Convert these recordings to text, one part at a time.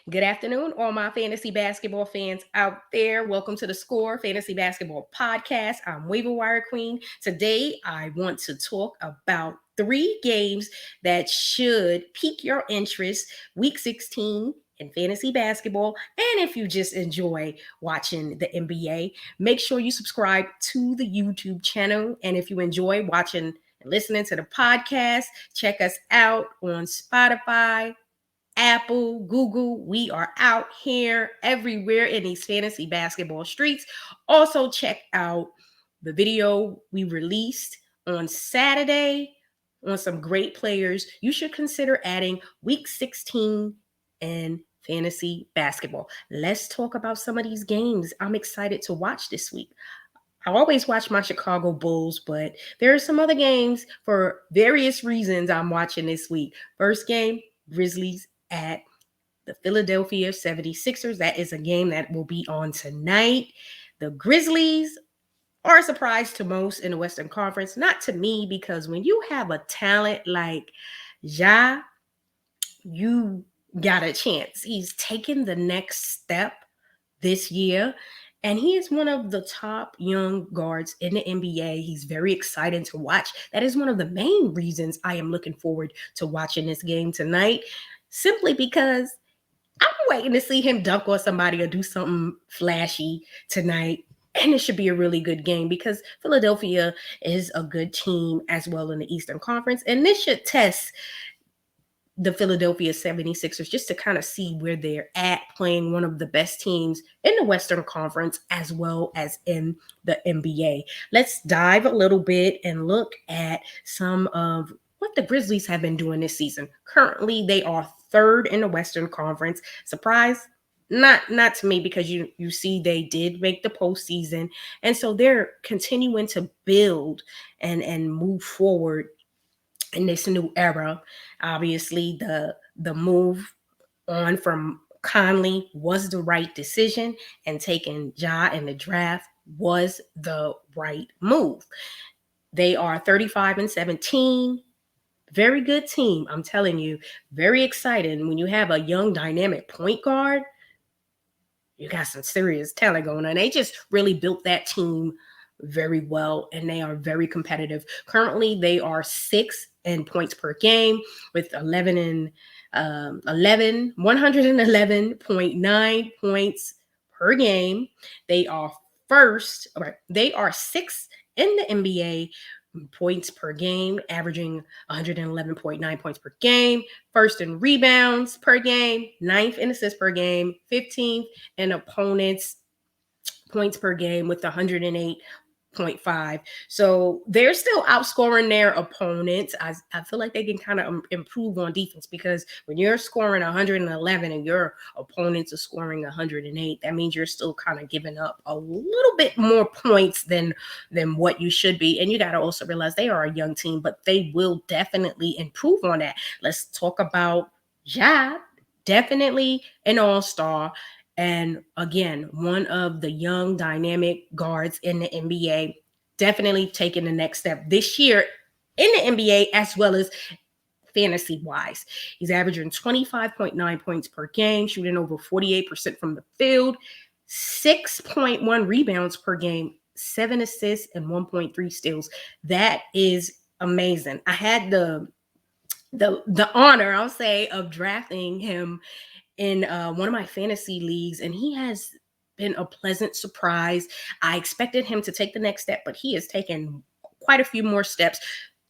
Good afternoon, all my fantasy basketball fans out there. Welcome to the Score Fantasy Basketball Podcast. I'm Waiver Wire Queen. Today, I want to talk about 3 games that should pique your interest. Week 16 in fantasy basketball. And if you just enjoy watching the NBA, make sure you subscribe to the YouTube channel. And if you enjoy watching and listening to the podcast, check us out on Spotify, Apple, Google. We are out here everywhere in these fantasy basketball streets. Also, check out the video we released on Saturday on some great players you should consider adding week 16 in fantasy basketball. Let's talk about some of these games I'm excited to watch this week. I always watch my Chicago Bulls, but there are some other games for various reasons I'm watching this week. First game, Grizzlies at the Philadelphia 76ers. That is a game that will be on tonight. The Grizzlies are a surprise to most in the Western Conference. Not to me, because when you have a talent like Ja, you got a chance. He's taken the next step this year, and he is one of the top young guards in the NBA. He's very exciting to watch. That is one of the main reasons I am looking forward to watching this game tonight, simply because I'm waiting to see him dunk on somebody or do something flashy tonight. And it should be a really good game because Philadelphia is a good team as well in the Eastern Conference. And this should test the Philadelphia 76ers just to kind of see where they're at, playing one of the best teams in the Western Conference as well as in the NBA. Let's dive a little bit and look at some of what the Grizzlies have been doing this season. Currently, they are third in the Western Conference. Surprise? Not to me, because you see they did make the postseason. And so they're continuing to build and move forward in this new era. Obviously, the move on from Conley was the right decision, and taking Ja in the draft was the right move. They are 35-17. Very good team. I'm telling you, very exciting. When you have a young, dynamic point guard, you got some serious talent going on. They just really built that team very well, and they are very competitive. Currently, they are 6th in points per game with 111.9 points per game. They are first, they are 6th in the NBA points per game, averaging 111.9 points per game, first in rebounds per game, 9th in assists per game, 15th in opponents' points per game with 108.5. So they're still outscoring their opponents. I feel like they can kind of improve on defense, because when you're scoring 111 and your opponents are scoring 108, that means you're still kind of giving up a little bit more points than what you should be. And you got to also realize they are a young team, but they will definitely improve on that. Let's talk about Ja. Definitely an all-star. And again, one of the young, dynamic guards in the NBA, definitely taking the next step this year in the NBA as well as fantasy-wise. He's averaging 25.9 points per game, shooting over 48% from the field, 6.1 rebounds per game, 7 assists, and 1.3 steals. That is amazing. I had the honor, I'll say, of drafting him in one of my fantasy leagues, and he has been a pleasant surprise. I expected him to take the next step, but he has taken quite a few more steps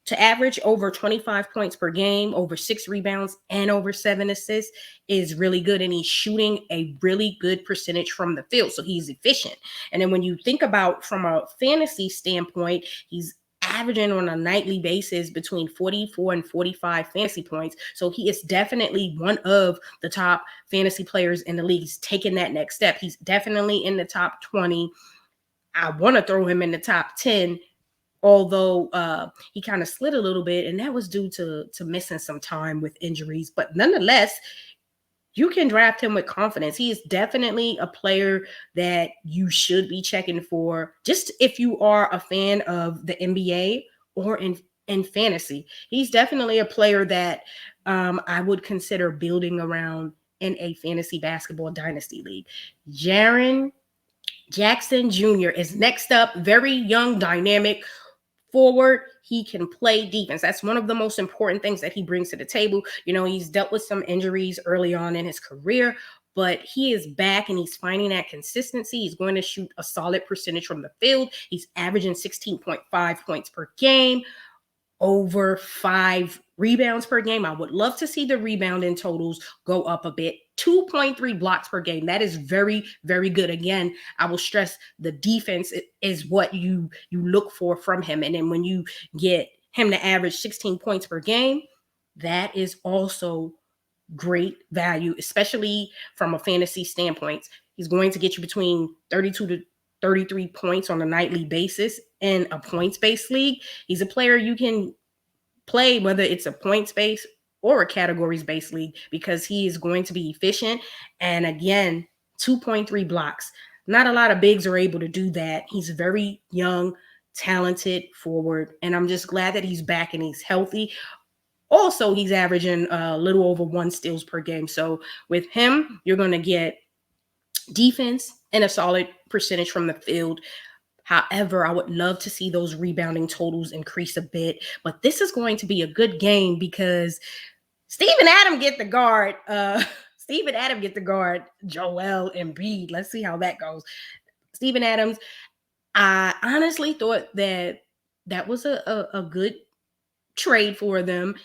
to average over 25 points per game, over 6 rebounds, and over 7 assists is really good. And he's shooting a really good percentage from the field, so he's efficient. And then when you think about from a fantasy standpoint, he's averaging on a nightly basis between 44 and 45 fantasy points. So he is definitely one of the top fantasy players in the league. He's taking that next step. He's definitely in the top 20. I want to throw him in the top 10, although he kind of slid a little bit, and that was due to missing some time with injuries. But nonetheless, you can draft him with confidence. He is definitely a player that you should be checking for, just if you are a fan of the NBA or in fantasy. He's definitely a player that I would consider building around in a fantasy basketball dynasty league. Jaren Jackson Jr. is next up. Very young, dynamic forward. He can play defense. That's one of the most important things that he brings to the table. You know, he's dealt with some injuries early on in his career, but he is back and he's finding that consistency. He's going to shoot a solid percentage from the field. He's averaging 16.5 points per game, over 5 rebounds per game. I would love to see the rebounding totals go up a bit. 2.3 blocks per game. That is very, very good. Again, I will stress the defense is what you look for from him. And then when you get him to average 16 points per game, that is also great value, especially from a fantasy standpoint. He's going to get you between 32 to 33 points on a nightly basis in a points-based league. He's a player you can play whether it's a points-based or a categories-based league because he is going to be efficient. And again, 2.3 blocks. Not a lot of bigs are able to do that. He's very young, talented forward, and I'm just glad that he's back and he's healthy. Also, he's averaging a little over 1 steals per game. So with him, you're going to get defense and a solid percentage from the field. However, I would love to see those rebounding totals increase a bit. But this is going to be a good game because Steven Adams get the guard. Steven Adams get the guard Joel Embiid. Let's see how that goes. Steven Adams, I honestly thought that was a good trade for them.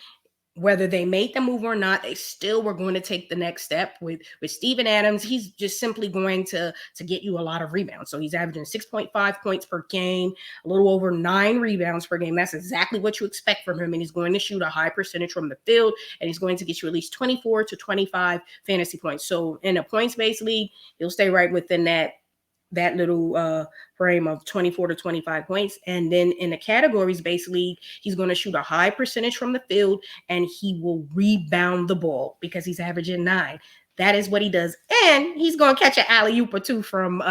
Whether they made the move or not, they still were going to take the next step with Steven Adams. He's just simply going to get you a lot of rebounds. So he's averaging 6.5 points per game, a little over 9 rebounds per game. That's exactly what you expect from him. And he's going to shoot a high percentage from the field, and he's going to get you at least 24 to 25 fantasy points. So in a points-based league, he'll stay right within that little frame of 24 to 25 points. And then in the categories-based league, he's going to shoot a high percentage from the field, and he will rebound the ball because he's averaging 9. That is what he does. And he's going to catch an alley-oop or two from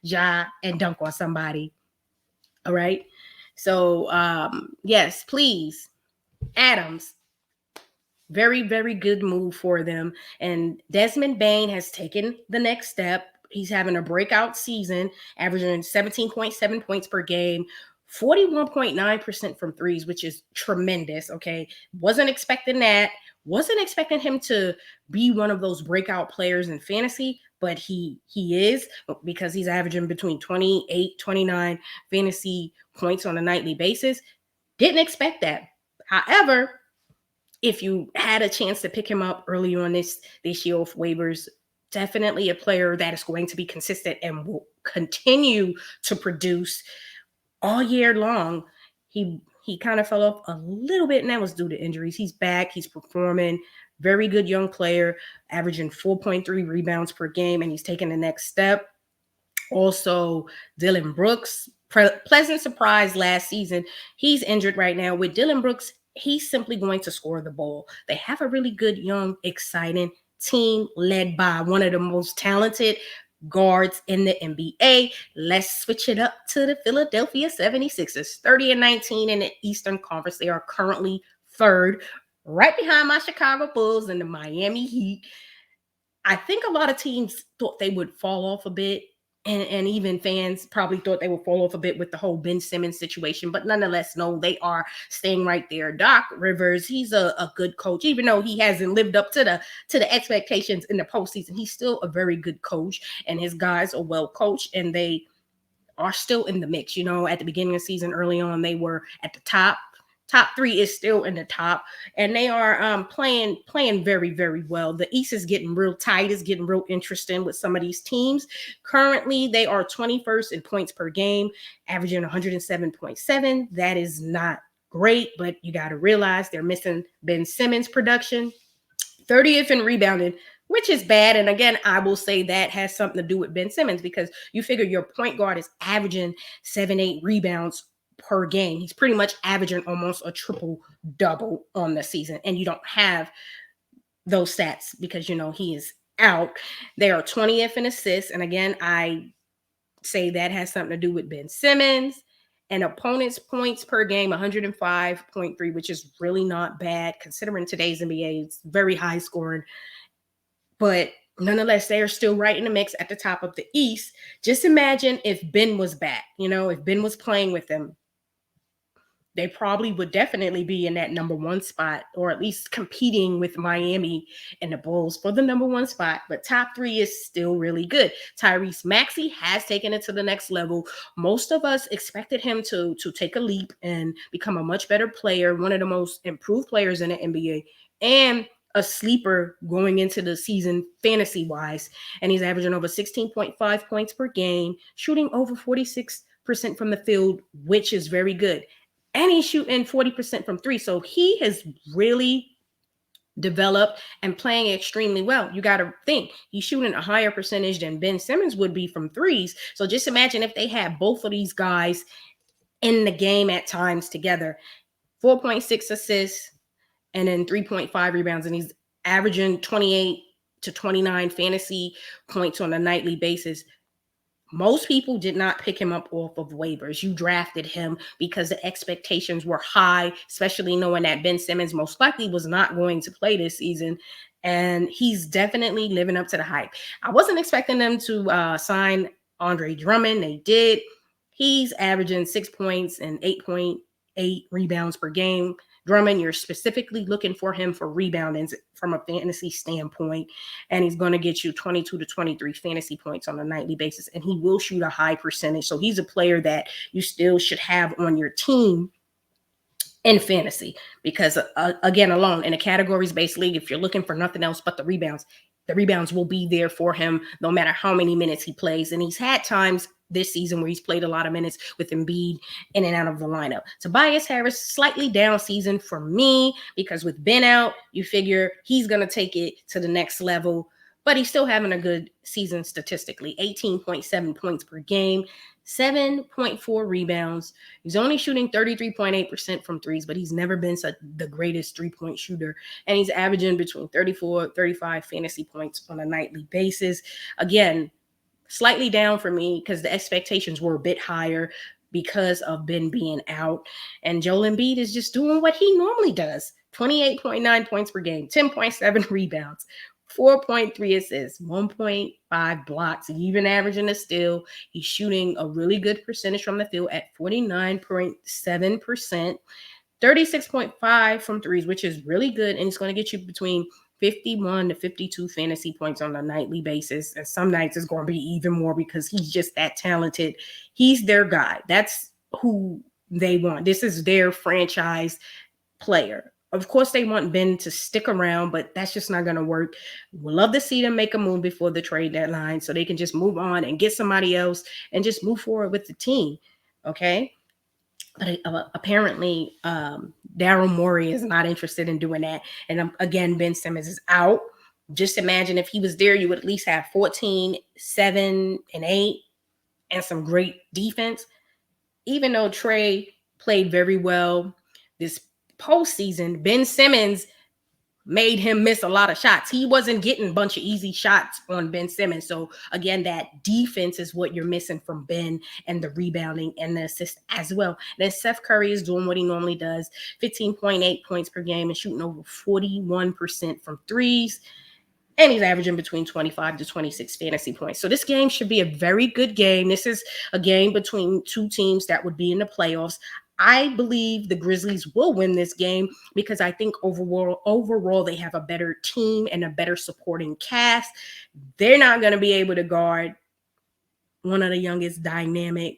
Ja and dunk on somebody. All right? So, yes, please, Adams. Very, very good move for them. And Desmond Bain has taken the next step. He's having a breakout season, averaging 17.7 points per game, 41.9% from threes, which is tremendous. Okay. Wasn't expecting that. Wasn't expecting him to be one of those breakout players in fantasy, but he is, because he's averaging between 28, 29 fantasy points on a nightly basis. Didn't expect that. However, if you had a chance to pick him up early on this year off waivers, definitely a player that is going to be consistent and will continue to produce all year long. He kind of fell off a little bit, and that was due to injuries. He's back. He's performing. Very good young player, averaging 4.3 rebounds per game, and he's taking the next step. Also, Dillon Brooks, pleasant surprise last season. He's injured right now. With Dillon Brooks, he's simply going to score the ball. They have a really good, young, exciting team led by one of the most talented guards in the NBA. Let's switch it up to the Philadelphia 76ers. 30-19 in the Eastern Conference. They are currently 3rd, right behind my Chicago Bulls and the Miami Heat. I think a lot of teams thought they would fall off a bit. And even fans probably thought they would fall off a bit with the whole Ben Simmons situation. But nonetheless, no, they are staying right there. Doc Rivers, he's a good coach. Even though he hasn't lived up to the expectations in the postseason, he's still a very good coach. And his guys are well coached, and they are still in the mix. You know, at the beginning of the season, early on, they were at the top. Top 3 is still in the top, and they are playing very, very well. The East is getting real tight. It's getting real interesting with some of these teams. Currently, they are 21st in points per game, averaging 107.7. That is not great, but you got to realize they're missing Ben Simmons' production. 30th in rebounding, which is bad. And again, I will say that has something to do with Ben Simmons, because you figure your point guard is averaging 7-8 rebounds per game. He's pretty much averaging almost a triple double on the season, and you don't have those stats because, you know, he is out. They are 20th in assists, and again, I say that has something to do with Ben Simmons. And opponents' points per game, 105.3, which is really not bad considering today's NBA. It's very high scoring. But nonetheless, they are still right in the mix at the top of the East. Just imagine if Ben was back, if Ben was playing with them, they probably would definitely be in that number one spot, or at least competing with Miami and the Bulls for the number one spot. But top three is still really good. Tyrese Maxi has taken it to the next level. Most of us expected him to take a leap and become a much better player, one of the most improved players in the NBA, and a sleeper going into the season fantasy wise. And he's averaging over 16.5 points per game, shooting over 46% from the field, which is very good. And he's shooting 40% from three. So he has really developed and playing extremely well. You got to think he's shooting a higher percentage than Ben Simmons would be from threes. So just imagine if they had both of these guys in the game at times together. 4.6 assists and then 3.5 rebounds. And he's averaging 28 to 29 fantasy points on a nightly basis. Most people did not pick him up off of waivers. You drafted him because the expectations were high, especially knowing that Ben Simmons most likely was not going to play this season. And he's definitely living up to the hype. I wasn't expecting them to sign Andre Drummond. They did. He's averaging 6 points and 8.8 rebounds per game. Drummond, you're specifically looking for him for rebounding from a fantasy standpoint, and he's going to get you 22 to 23 fantasy points on a nightly basis, and he will shoot a high percentage. So he's a player that you still should have on your team in fantasy because, again, alone in a categories-based league, if you're looking for nothing else but the rebounds will be there for him no matter how many minutes he plays. And he's had times this season where he's played a lot of minutes with Embiid in and out of the lineup. Tobias Harris, slightly down season for me because with Ben out, you figure he's going to take it to the next level, but he's still having a good season statistically. 18.7 points per game, 7.4 rebounds. He's only shooting 33.8% from threes, but he's never been the greatest three-point shooter. And he's averaging between 34, 35 fantasy points on a nightly basis. Again, slightly down for me because the expectations were a bit higher because of Ben being out. And Joel Embiid is just doing what he normally does. 28.9 points per game, 10.7 rebounds, 4.3 assists, 1.5 blocks, even averaging a steal. He's shooting a really good percentage from the field at 49.7%, 36.5 from threes, which is really good. And it's going to get you between 51 to 52 fantasy points on a nightly basis. And some nights it's going to be even more because he's just that talented. He's their guy. That's who they want. This is their franchise player. Of course, they want Ben to stick around, but that's just not going to work. We'd love to see them make a move before the trade deadline so they can just move on and get somebody else and just move forward with the team. Okay? But apparently, Daryl Morey is not interested in doing that. And again, Ben Simmons is out. Just imagine if he was there, you would at least have 14, 7, and 8, and some great defense. Even though Trey played very well this postseason, Ben Simmons made him miss a lot of shots. He wasn't getting a bunch of easy shots on Ben Simmons. So again, that defense is what you're missing from Ben, and the rebounding and the assist as well. Then Seth Curry is doing what he normally does, 15.8 points per game and shooting over 41% from threes. And he's averaging between 25 to 26 fantasy points. So this game should be a very good game. This is a game between two teams that would be in the playoffs. I believe the Grizzlies will win this game because I think overall they have a better team and a better supporting cast. They're not going to be able to guard one of the youngest dynamic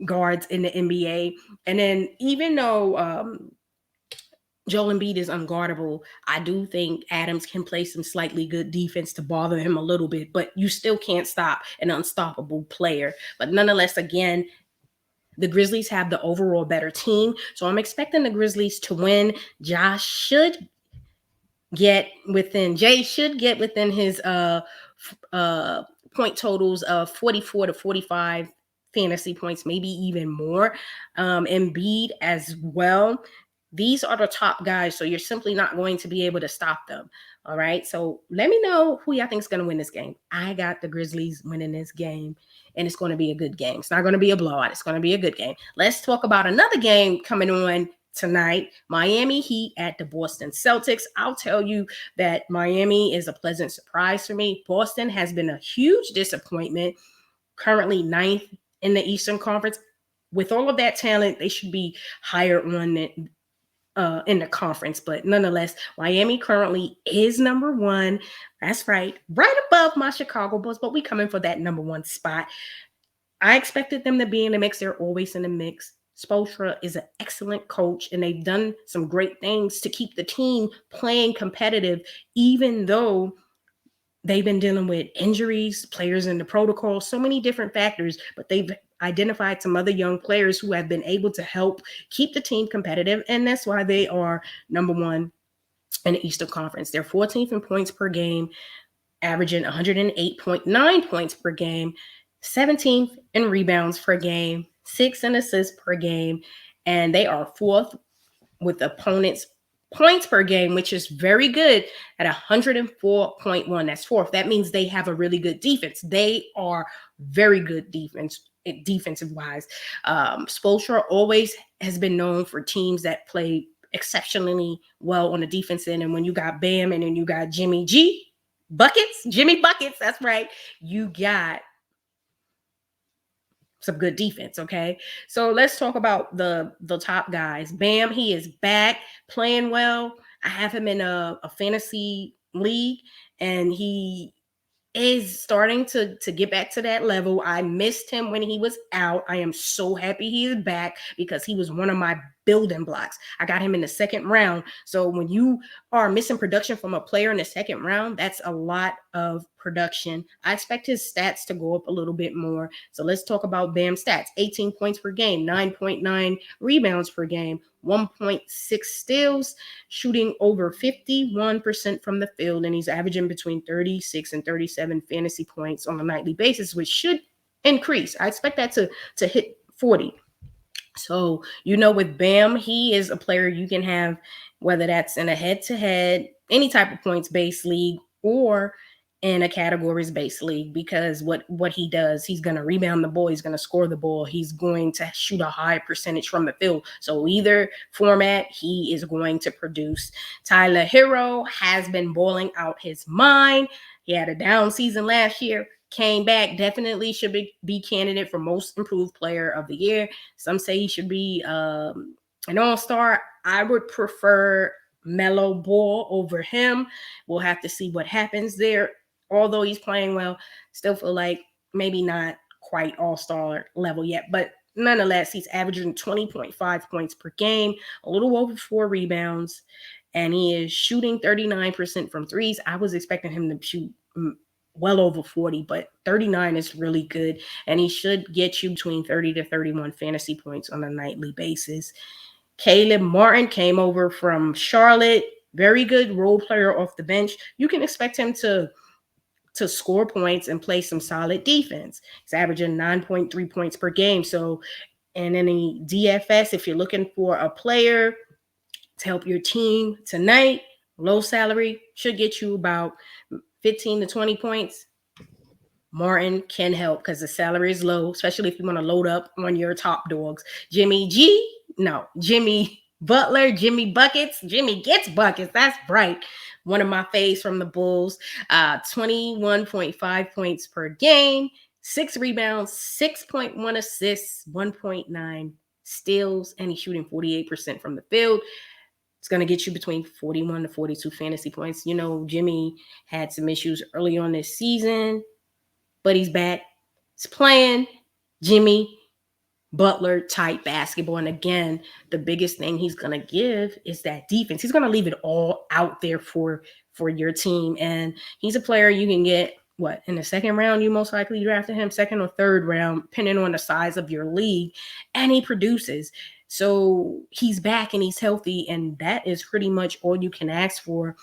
guards in the NBA. And then even though Joel Embiid is unguardable, I do think Adams can play some slightly good defense to bother him a little bit, but you still can't stop an unstoppable player. But nonetheless, again, the Grizzlies have the overall better team. So I'm expecting the Grizzlies to win. Jay should get within his point totals of 44 to 45 fantasy points, maybe even more. Embiid as well. These are the top guys, so you're simply not going to be able to stop them. All right. So let me know who y'all think is going to win this game. I got the Grizzlies winning this game, and it's going to be a good game. It's not going to be a blowout. It's going to be a good game. Let's talk about another game coming on tonight. Miami Heat at the Boston Celtics. I'll tell you that Miami is a pleasant surprise for me. Boston has been a huge disappointment, currently ninth in the Eastern Conference. With all of that talent, they should be higher on in the conference. But nonetheless, Miami currently is number one. That's right above my Chicago Bulls, but we coming for that number one spot. I expected them to be in the mix. They're always in the mix. Spoelstra is an excellent coach, and they've done some great things to keep the team playing competitive, even though they've been dealing with injuries, players in the protocol, so many different factors, but they've identified some other young players who have been able to help keep the team competitive, and that's why they are number one in the Eastern Conference. They're 14th in points per game, averaging 108.9 points per game, 17th in rebounds per game, 6th in assists per game, and they are fourth with opponents' points per game, which is very good at 104.1. That's fourth. That means they have a really good defense. They are very good defensive wise. Spoelstra always has been known for teams that play exceptionally well on the defense end. And when you got Bam and then you got Jimmy Buckets, that's right. You got some good defense, okay? So let's talk about the top guys. Bam, he is back playing well. I have him in a fantasy league, and he is starting to get back to that level. I missed him when he was out. I am so happy he is back because he was one of my building blocks. I got him in the second round. So when you are missing production from a player in the second round, that's a lot of production. I expect his stats to go up a little bit more. So let's talk about Bam's stats. 18 points per game, 9.9 rebounds per game, 1.6 steals, shooting over 51% from the field, and he's averaging between 36 and 37 fantasy points on a nightly basis, which should increase. I expect that to hit 40. So, with Bam, he is a player you can have, whether that's in a head-to-head, any type of points-based league, or in a categories-based league, because what he does, he's going to rebound the ball, he's going to score the ball, he's going to shoot a high percentage from the field. So either format, he is going to produce. Tyler Hero has been balling out his mind. He had a down season last year, came back, definitely should be candidate for most improved player of the year. Some say he should be an all-star. I would prefer Melo Ball over him. We'll have to see what happens there. Although he's playing well, still feel like maybe not quite all-star level yet. But nonetheless, he's averaging 20.5 points per game, a little over 4 rebounds, and he is shooting 39% from threes. I was expecting him to shoot well over 40, but 39 is really good, and he should get you between 30 to 31 fantasy points on a nightly basis. Caleb Martin came over from Charlotte, very good role player off the bench. You can expect him to score points and play some solid defense. He's averaging 9.3 points per game. So, and in the DFS, if you're looking for a player to help your team tonight, low salary, should get you about 15 to 20 points. Martin can help because the salary is low, especially if you want to load up on your top dogs. Jimmy Butler, Jimmy Buckets, Jimmy gets buckets. That's right. One of my faves from the Bulls. 21.5 points per game, 6 rebounds, 6.1 assists, 1.9 steals, and he's shooting 48% from the field. It's going to get you between 41 to 42 fantasy points. Jimmy had some issues early on this season, but he's back. He's playing Jimmy Butler type basketball. And again, the biggest thing he's going to give is that defense. He's going to leave it all out there for your team. And he's a player you can get, in the second round, you most likely drafted him, second or third round, depending on the size of your league, and he produces. So he's back and he's healthy, and that is pretty much all you can ask for.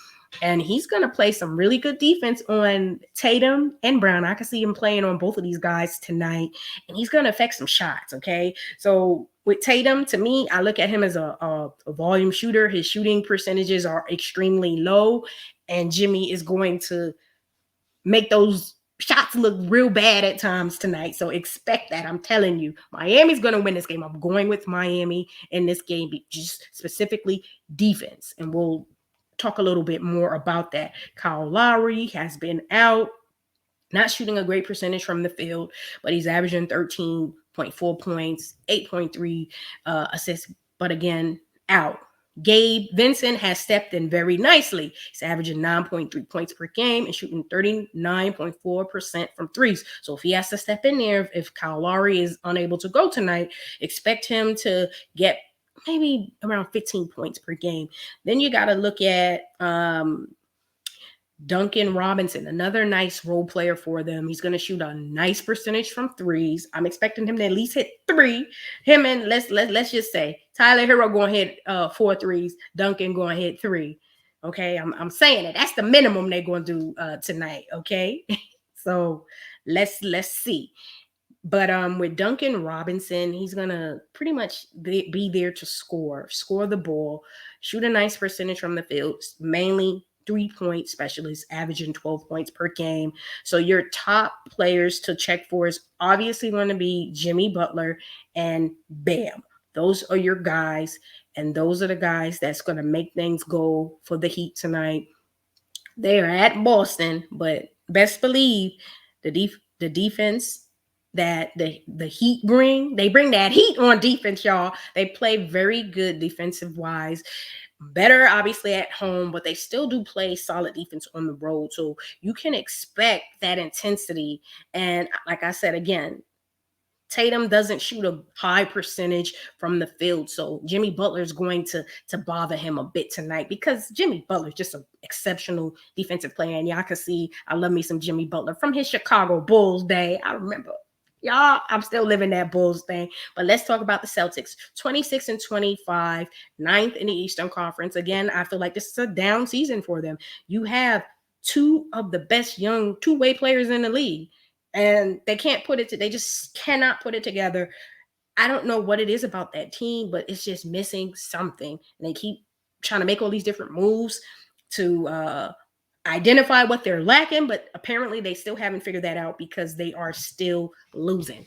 And he's going to play some really good defense on Tatum and Brown. I can see him playing on both of these guys tonight, and he's going to affect some shots, okay? So with Tatum, to me, I look at him as a volume shooter. His shooting percentages are extremely low, and Jimmy is going to make those shots look real bad at times tonight. So expect that. I'm telling you, Miami's going to win this game. I'm going with Miami in this game, just specifically defense. And we'll talk a little bit more about that. Kyle Lowry has been out, not shooting a great percentage from the field, but he's averaging 13.4 points, 8.3 assists, but again, out. Gabe Vincent has stepped in very nicely. He's averaging 9.3 points per game and shooting 39.4% from threes. So if he has to step in there, if Kyle Lowry is unable to go tonight, expect him to get maybe around 15 points per game. Then you got to look at Duncan Robinson, another nice role player for them. He's going to shoot a nice percentage from threes. I'm expecting him to at least hit 3. Him and let's just say Tyler Hero going to hit 4 threes. Duncan going to hit 3. Okay, I'm saying it. That's the minimum they're going to do tonight. Okay, so let's see. But with Duncan Robinson, he's going to pretty much be there to score the ball, shoot a nice percentage from the field, mainly 3-point specialist, averaging 12 points per game. So your top players to check for is obviously going to be Jimmy Butler and Bam. Those are your guys, and those are the guys that's going to make things go for the Heat tonight. They are at Boston, but best believe the defense that the Heat they bring that heat on defense, y'all. They play very good defensive wise. Better obviously at home, but they still do play solid defense on the road. So you can expect that intensity. And like I said, again, Tatum doesn't shoot a high percentage from the field. So Jimmy Butler is going to bother him a bit tonight, because Jimmy Butler is just an exceptional defensive player. And y'all can see I love me some Jimmy Butler from his Chicago Bulls day. I remember. Y'all, I'm still living that Bulls thing. But let's talk about the Celtics. 26-25, 9th in the Eastern Conference. Again, I feel like this is a down season for them. You have 2 of the best young two-way players in the league, and they just cannot put it together. I don't know what it is about that team, but it's just missing something. And they keep trying to make all these different moves to identify what they're lacking, but apparently they still haven't figured that out, because they are still losing.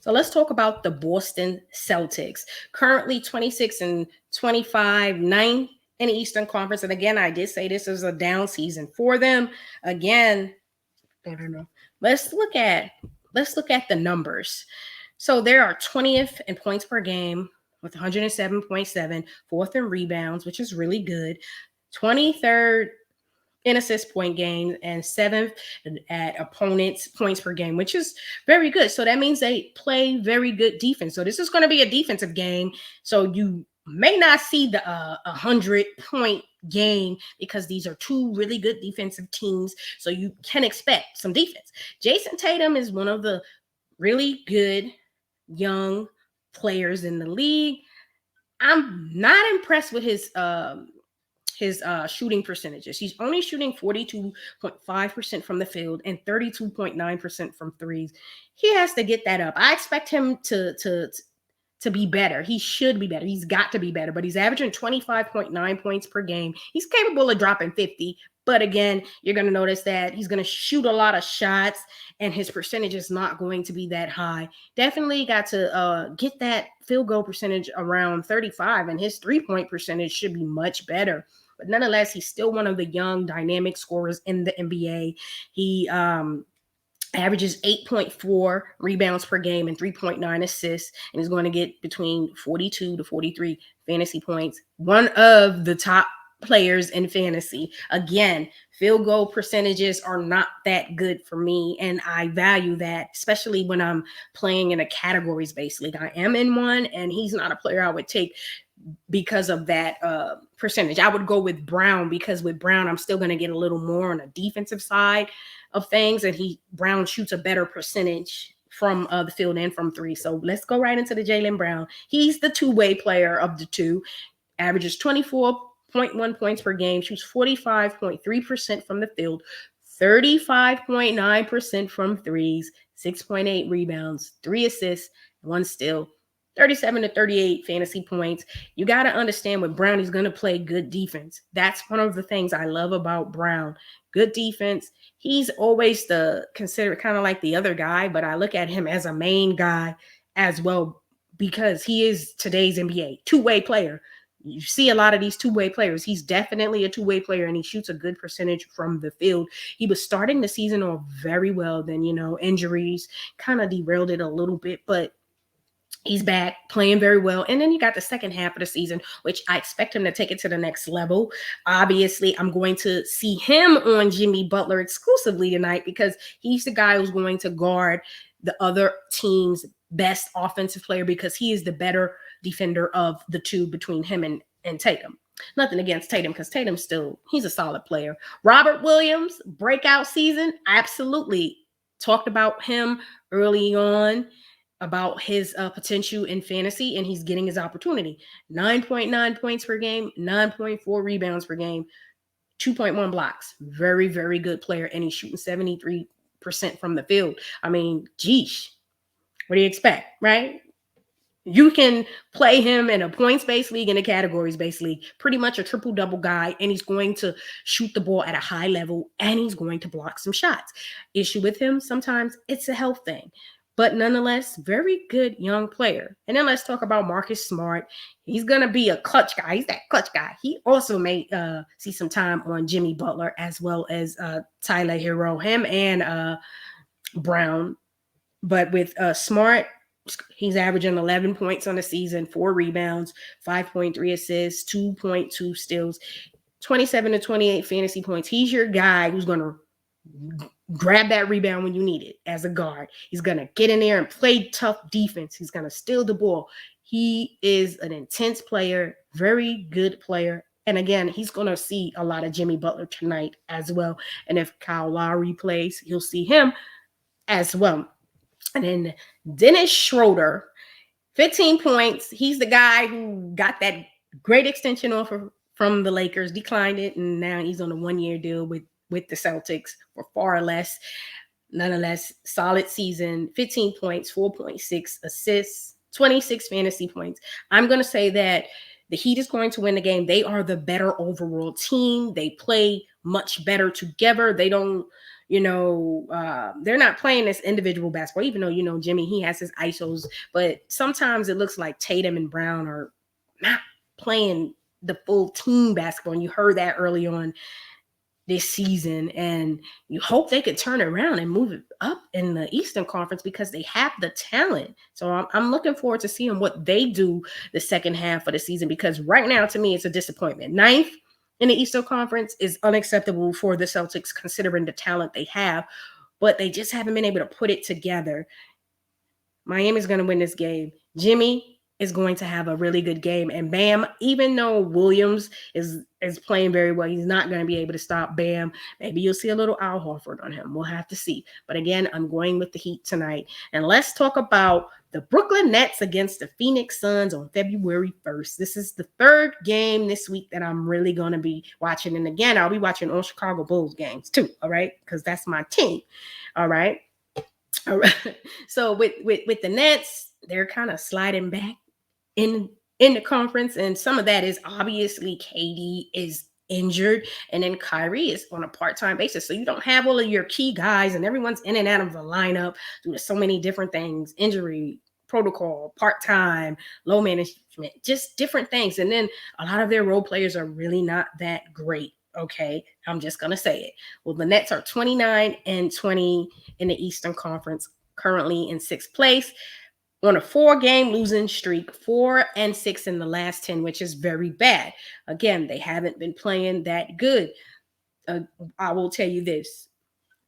So let's talk about the Boston Celtics. Currently 26-25, 9th in the Eastern Conference. And again, I did say this is a down season for them. Again, I don't know. Let's look at the numbers. So they are 20th in points per game with 107.7, 4th in rebounds, which is really good, 23rd in assist point game, and 7th at opponents' points per game, which is very good. So that means they play very good defense. So this is going to be a defensive game. So you may not see the 100-point game, because these are 2 really good defensive teams. So you can expect some defense. Jason Tatum is one of the really good young players in the league. I'm not impressed with his shooting percentages. He's only shooting 42.5% from the field and 32.9% from threes. He has to get that up. I expect him to be better. He should be better. He's got to be better, but he's averaging 25.9 points per game. He's capable of dropping 50, but again, you're going to notice that he's going to shoot a lot of shots, and his percentage is not going to be that high. Definitely got to get that field goal percentage around 35, and his 3-point percentage should be much better. But nonetheless, he's still one of the young, dynamic scorers in the NBA. He averages 8.4 rebounds per game and 3.9 assists, and is going to get between 42 to 43 fantasy points. One of the top players in fantasy. Again, field goal percentages are not that good for me, and I value that, especially when I'm playing in a categories-based league. I am in one, and he's not a player I would take because of that percentage. I would go with Brown, because with Brown, I'm still going to get a little more on a defensive side. of things, and Brown shoots a better percentage from the field and from three. So let's go right into the Jaylen Brown. He's the two-way player of the two. Averages 24.1 points per game, shoots 45.3% from the field, 35.9% from threes, 6.8 rebounds, 3 assists, 1 steal, 37 to 38 fantasy points. You got to understand with Brown, he's going to play good defense. That's one of the things I love about Brown. Good defense. He's always considered kind of like the other guy, but I look at him as a main guy as well because he is today's NBA two-way player. You see a lot of these two-way players. He's definitely a two-way player, and he shoots a good percentage from the field. He was starting the season off very well. Then, injuries kind of derailed it a little bit, but he's back playing very well. And then you got the second half of the season, which I expect him to take it to the next level. Obviously, I'm going to see him on Jimmy Butler exclusively tonight because he's the guy who's going to guard the other team's best offensive player because he is the better defender of the two between him and Tatum. Nothing against Tatum because he's a solid player. Robert Williams, breakout season. Absolutely. Talked about him early on about his potential in fantasy, and he's getting his opportunity. 9.9 points per game, 9.4 rebounds per game, 2.1 blocks. Very, very good player, and he's shooting 73% from the field. I mean, geesh, what do you expect, right? You can play him in a points-based league and a categories-based league. Pretty much a triple-double guy, and he's going to shoot the ball at a high level, and he's going to block some shots. Issue with him, sometimes it's a health thing. But nonetheless, very good young player. And then let's talk about Marcus Smart. He's going to be a clutch guy. He's that clutch guy. He also may see some time on Jimmy Butler as well as Tyler Hero, him and Brown. But with Smart, he's averaging 11 points on the season, 4 rebounds, 5.3 assists, 2.2 steals, 27 to 28 fantasy points. He's your guy who's going to grab that rebound when you need it as a guard. He's going to get in there and play tough defense. He's going to steal the ball. He is an intense player, very good player. And again, he's going to see a lot of Jimmy Butler tonight as well. And if Kyle Lowry plays, you'll see him as well. And then Dennis Schroeder, 15 points. He's the guy who got that great extension offer from the Lakers, declined it, and now he's on a 1-year deal with the Celtics for far less. Nonetheless, solid season, 15 points, 4.6 assists, 26 fantasy points. I'm going to say that the Heat is going to win the game. They are the better overall team. They play much better together. They don't, they're not playing this individual basketball, even though, Jimmy, he has his ISOs. But sometimes it looks like Tatum and Brown are not playing the full team basketball. And you heard that early on this season, and you hope they could turn it around and move it up in the Eastern Conference because they have the talent. So I'm looking forward to seeing what they do the second half of the season, because right now, to me, it's a disappointment. 9th in the Eastern Conference is unacceptable for the Celtics considering the talent they have, but they just haven't been able to put it together. Miami's going to win this game. Jimmy is going to have a really good game. And Bam, even though Williams is playing very well, he's not going to be able to stop Bam. Maybe you'll see a little Al Horford on him. We'll have to see. But again, I'm going with the Heat tonight. And let's talk about the Brooklyn Nets against the Phoenix Suns on February 1st. This is the third game this week that I'm really going to be watching. And again, I'll be watching all Chicago Bulls games too, all right? Because that's my team, all right? All right. So with the Nets, they're kind of sliding back in the conference, and some of that is obviously KD is injured, and then Kyrie is on a part-time basis, so you don't have all of your key guys, and everyone's in and out of the lineup due to so many different things: injury protocol, part-time, low management, just different things. And then a lot of their role players are really not that great. Okay, I'm just gonna say it. Well, the Nets are 29-20 in the Eastern Conference, currently in 6th place, on a 4-game losing streak, 4-6 in the last 10, which is very bad. Again, they haven't been playing that good. I will tell you this.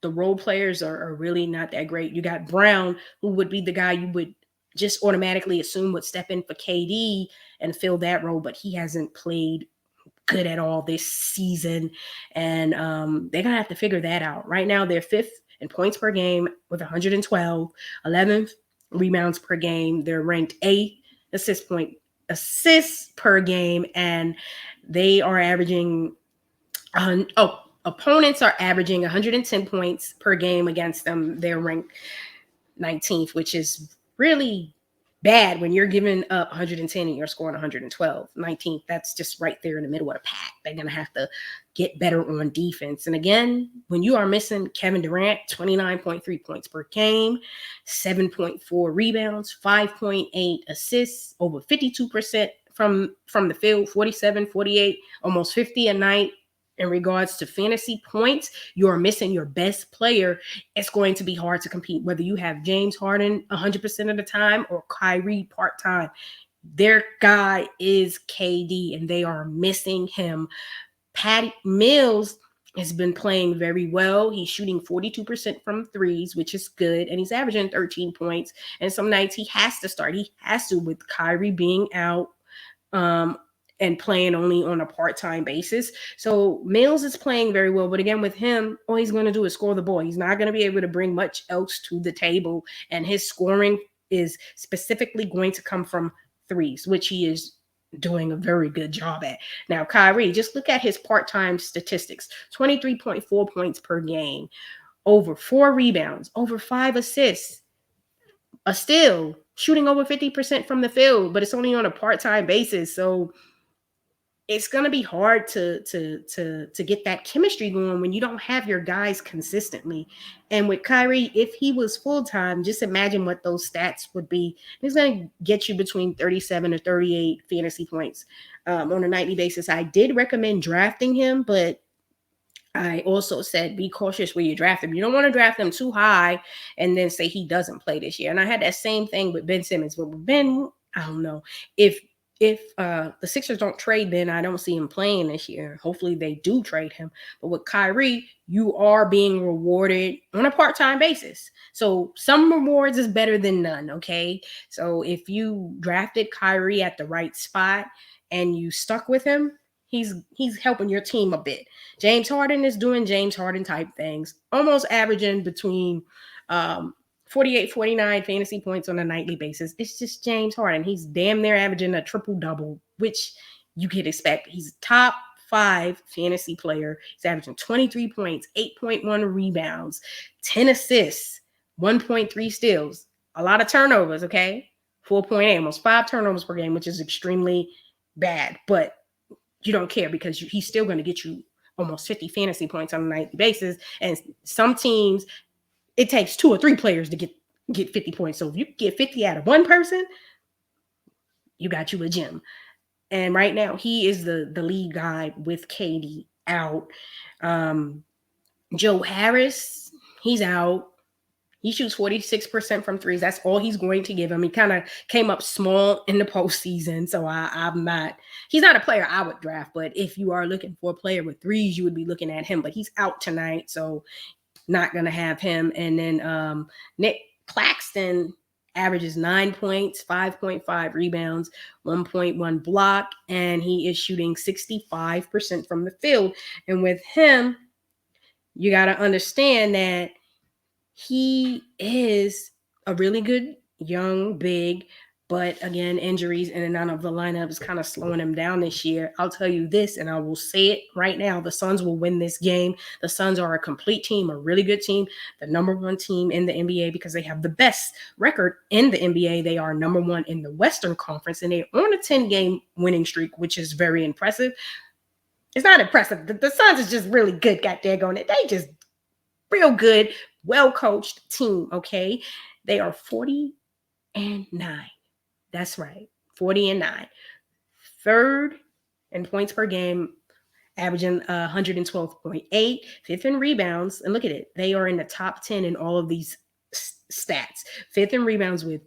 The role players are really not that great. You got Brown, who would be the guy you would just automatically assume would step in for KD and fill that role, but he hasn't played good at all this season. And they're going to have to figure that out. Right now, they're 5th in points per game with 112, 11th rebounds per game. They're ranked 8th assists per game, and they are averaging opponents are averaging 110 points per game against them. They're ranked 19th, which is really bad when you're giving up 110 and you're scoring 112. 19th, that's just right there in the middle of the pack. They're going to have to get better on defense. And again, when you are missing Kevin Durant, 29.3 points per game, 7.4 rebounds, 5.8 assists, over 52% from the field, 47, 48, almost 50 a night. In regards to fantasy points, you are missing your best player. It's going to be hard to compete, whether you have James Harden 100% of the time or Kyrie part-time. Their guy is KD, and they are missing him. Patty Mills has been playing very well. He's shooting 42% from threes, which is good, and he's averaging 13 points. And some nights he has to start. He has to, with Kyrie being out. And playing only on a part-time basis. So Mills is playing very well. But again, with him, all he's going to do is score the ball. He's not going to be able to bring much else to the table. And his scoring is specifically going to come from threes, which he is doing a very good job at. Now, Kyrie, just look at his part-time statistics. 23.4 points per game, over 4 rebounds, over 5 assists, a steal, shooting over 50% from the field, but it's only on a part-time basis. So it's going to be hard to get that chemistry going when you don't have your guys consistently. And with Kyrie, if he was full-time, just imagine what those stats would be. He's going to get you between 37 to 38 fantasy points on a nightly basis. I did recommend drafting him, but I also said be cautious where you draft him. You don't want to draft him too high and then say he doesn't play this year. And I had that same thing with Ben Simmons. But with Ben, I don't know. If the Sixers don't trade Ben, I don't see him playing this year. Hopefully they do trade him. But with Kyrie, you are being rewarded on a part-time basis. So some rewards is better than none, okay? So if you drafted Kyrie at the right spot and you stuck with him, he's helping your team a bit. James Harden is doing James Harden type things, almost averaging between 48, 49 fantasy points on a nightly basis. It's just James Harden. He's damn near averaging a triple-double, which you could expect. He's a top 5 fantasy player. He's averaging 23 points, 8.1 rebounds, 10 assists, 1.3 steals, a lot of turnovers, okay? 4.8, almost 5 turnovers per game, which is extremely bad. But you don't care because he's still going to get you almost 50 fantasy points on a nightly basis. And some teams, it takes 2 or 3 players to get 50 points. So if you get 50 out of one person, you got you a gem. And right now, he is the lead guy with KD out. Joe Harris, he's out. He shoots 46% from threes. That's all he's going to give him. He kind of came up small in the postseason. So he's not a player I would draft. But if you are looking for a player with threes, you would be looking at him. But he's out tonight. So not going to have him. And then Nick Claxton averages 9 points, 5.5 rebounds, 1.1 block, and he is shooting 65% from the field. And with him, you got to understand that he is a really good young big, but again, injuries in and out of the lineup is kind of slowing him down this year. I'll tell you this, and I will say it right now. The Suns will win this game. The Suns are a complete team, a really good team, the number 1 team in the NBA because they have the best record in the NBA. They are number 1 in the Western Conference, and they're on a 10-game winning streak, which is very impressive. It's not impressive. The Suns is just really good, got daggone it. They just real good, well-coached team, okay? They are 40-9. That's right, 40-9. 3rd in points per game, averaging 112.8. 5th in rebounds, and look at it. They are in the top 10 in all of these stats. 5th in rebounds with,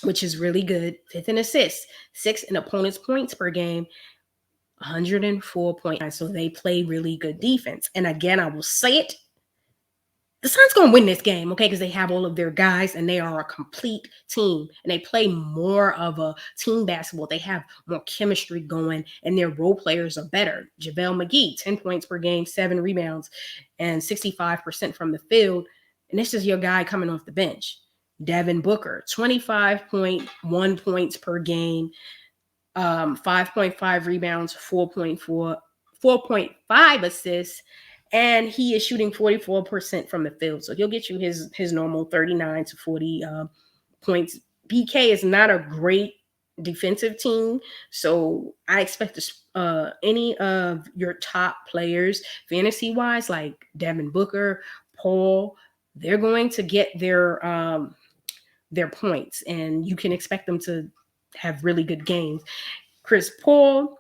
which is really good. 5th in assists. 6th in opponents' points per game. 104.9. So they play really good defense. And again, I will say it. the Suns going to win this game, okay, because they have all of their guys and they are a complete team and they play more of a team basketball. They have more chemistry going and their role players are better. JaVale McGee, 10 points per game, 7 rebounds, and 65% from the field. And this is your guy coming off the bench. Devin Booker, 25.1 points per game, 5.5 rebounds, 4.5 assists, and he is shooting 44% from the field. So he'll get you his normal 39 to 40 points. BK is not a great defensive team, so I expect any of your top players, fantasy wise, like Devin Booker, Paul, they're going to get their points, and you can expect them to have really good games. Chris Paul,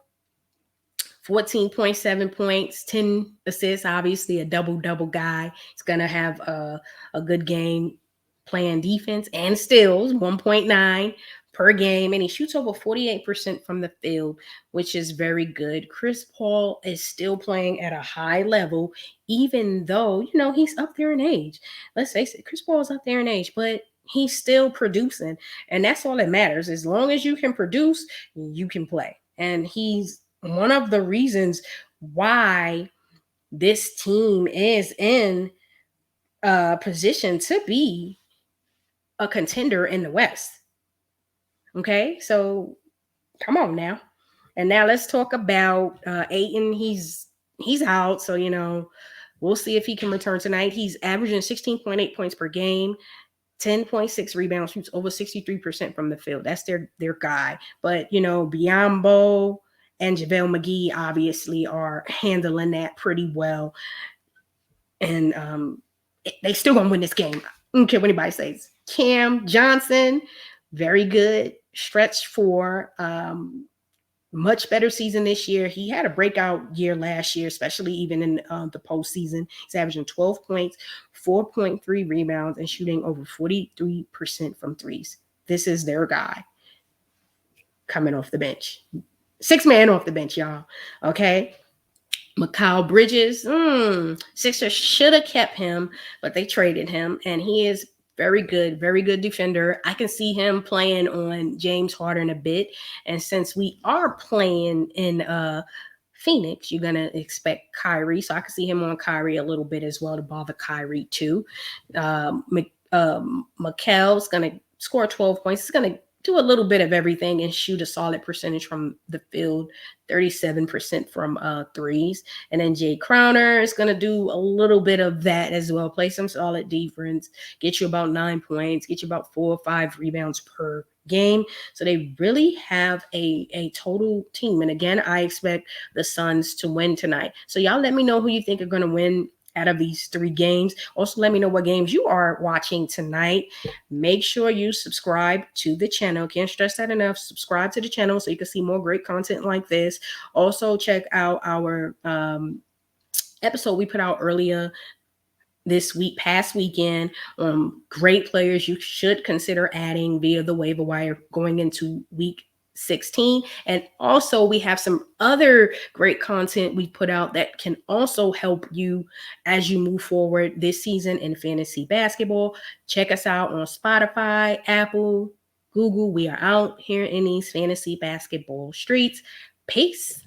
14.7 points, 10 assists, obviously a double-double guy. He's going to have a good game playing defense and steals, 1.9 per game, and he shoots over 48% from the field, which is very good. Chris Paul is still playing at a high level, even though, he's up there in age. Let's face it, Chris Paul is up there in age, but he's still producing, and that's all that matters. As long as you can produce, you can play. And he's one of the reasons why this team is in a position to be a contender in the West. Okay, so come on now. And now let's talk about Ayton. He's out, so we'll see if he can return tonight. He's averaging 16.8 points per game, 10.6 rebounds, shoots over 63% from the field. That's their guy. But Biyombo and JaVale McGee obviously are handling that pretty well. And they still gonna win this game. I don't care what anybody says. Cam Johnson, very good. Stretch for much better season this year. He had a breakout year last year, especially even in the postseason. He's averaging 12 points, 4.3 rebounds, and shooting over 43% from threes. This is their guy coming off the bench. 6-man off the bench, y'all. Okay. Macau Bridges, Sixers should have kept him, but they traded him, and he is very good defender. I can see him playing on James Harden a bit, and since we are playing in Phoenix, you're gonna expect Kyrie, so I can see him on Kyrie a little bit as well to bother Kyrie too. Macau's gonna score 12 points. He's gonna do a little bit of everything and shoot a solid percentage from the field, 37% from threes. And then Jay Crowder is going to do a little bit of that as well. Play some solid defense, get you about 9 points, get you about 4 or 5 rebounds per game. So they really have a total team. And again, I expect the Suns to win tonight. So y'all let me know who you think are going to win out of these 3 games. Also, let me know what games you are watching tonight. Make sure you subscribe to the channel. Can't stress that enough. Subscribe to the channel so you can see more great content like this. Also, check out our episode we put out earlier this past weekend. Great players you should consider adding via the waiver wire going into week 16. And also we have some other great content we put out that can also help you as you move forward this season in fantasy basketball. Check us out on Spotify, Apple, Google. We are out here in these fantasy basketball streets. Peace.